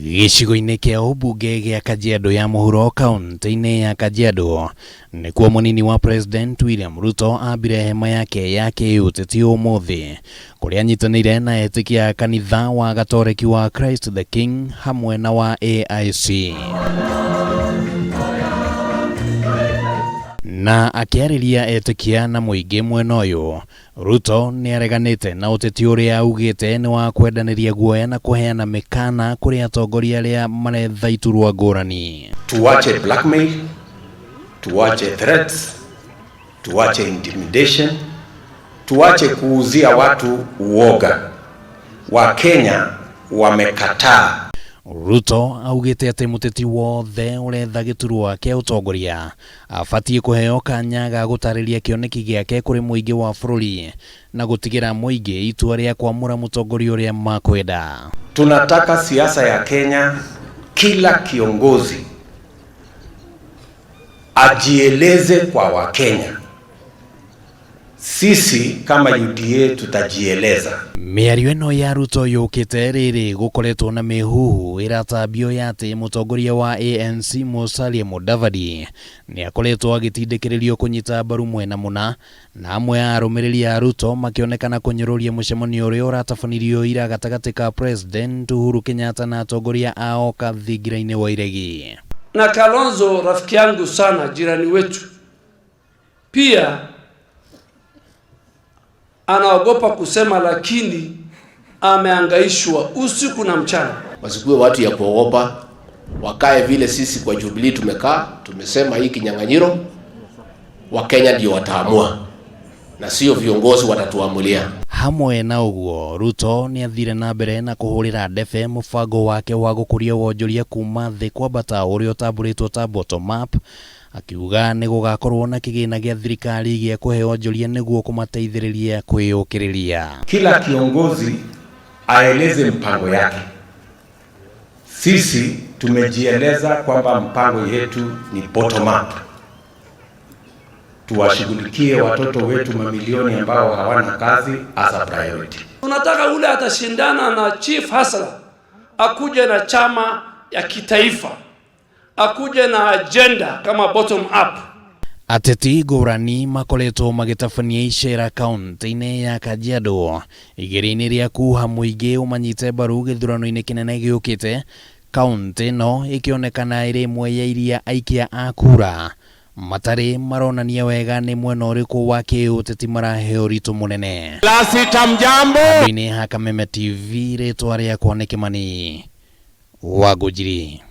Gĩcigo-inĩ kĩa ũmbunge gĩa Kajiado ya mũhuro kaunti-ini ya Kajiado nĩkuo munini wa President William Ruto ambire hema yake ya kĩũteti ũmũthĩ kũrĩa anyitanĩire na etĩkia a kanitha wa gatoreki wa Christ the King hamwe na wa AIC. Na akiarĩria etĩkia na muingi mwena ũyũ, Ruto nĩ areganĩte na uteti ũrĩa ugĩte nĩ wa kwendaniria guoya na kuheana mikana kũrĩ atongoria arĩa maretha iturwa ngũrani. Tuache blackmail, tuache threats, tuache intimidation, tuache kuuzia watu uoga. Wakenya wamekataa. Ruto augĩte atĩ mũteti wothe ũretha gĩturwa kĩa ũtongoria abatie kuheo kanya ga gũtarĩria cioneki gĩake kũrĩ muingi wa bũrũri na gũtigĩra muingi itua rĩa kwamũra mũtongoria ũrĩa makwenda. Tunataka siasa ya Kenya, kila kiongozi ajieleze kwa Wakenya. Sisi kama UDA tutajieleza. Mĩario ĩno ya Ruto yũkĩte rĩrĩ gũkoretwo na mĩhuhu ĩratambio ya atĩ mũtongoria wa ANC Musalia Mudavadi nĩ akoretwo agĩtindĩkĩrĩrio kũnyita mbaru mwena mũna, na amwe a arũmĩrĩri a Ruto makĩonekana kũnyũrũria mũcemanio ũrĩa ũratabanirio ira gatagatĩ ka President Uhuru Kenyatta na atongoria ao kathingira-inĩ wa iregi. Na Kalonzo rafiki yangu sana, jirani wetu, pia anaogopa kusema, lakini ameangaishwa usiku na mchana. Wasikuwe watu ya kuogopa, wakae vile sisi kwa Jubilee tumekaa, tumesema hii kinyang'anyiro Wakenya ndio wataamua na sio viongozi watatuamulia. Hamwe na ũguo, Ruto nĩ athire na mbere na kũhũrĩra ndebe mũbango wake wa gũkũria wonjoria kuma thĩ kwambata ũrĩa ũtambũrĩtwo ta bottom up, akiuga nĩ gũgakorwo na kĩgĩna gĩa thirikari gĩa kũhe wonjoria nĩguo kũmateithĩrĩria kwĩyũkĩrĩria. Kila kiongozi aeleze mpango yake. Sisi tumejieleza kwamba mpango yetu ni bottom up. Tuwashughulikie watoto wetu mamilioni ambao hawana kazi as a priority. Tunataka ule atashindana na Chief Hasla akuje na chama ya kitaifa, akuje na agenda kama bottom up. Ateti ngũrani makoretwo magĩtabania icera kaunti-ini ya Kajiado igĩrĩ-inĩ rĩa kuha muingi ũmanyite mbaru gĩthurano-inĩ kinene gĩũkĩte, kaunti ĩno ĩkĩonekana ĩrĩ ĩmwe ya iria aikia a kura matarĩ maronania wega nĩ mwena ũrĩkũ wa kĩũteti marahe ũritũ mũnene. Lasita mjambo. Nĩ ha Kameme TV, rĩtwa rĩakwa nĩ Kimani wa Gujiri.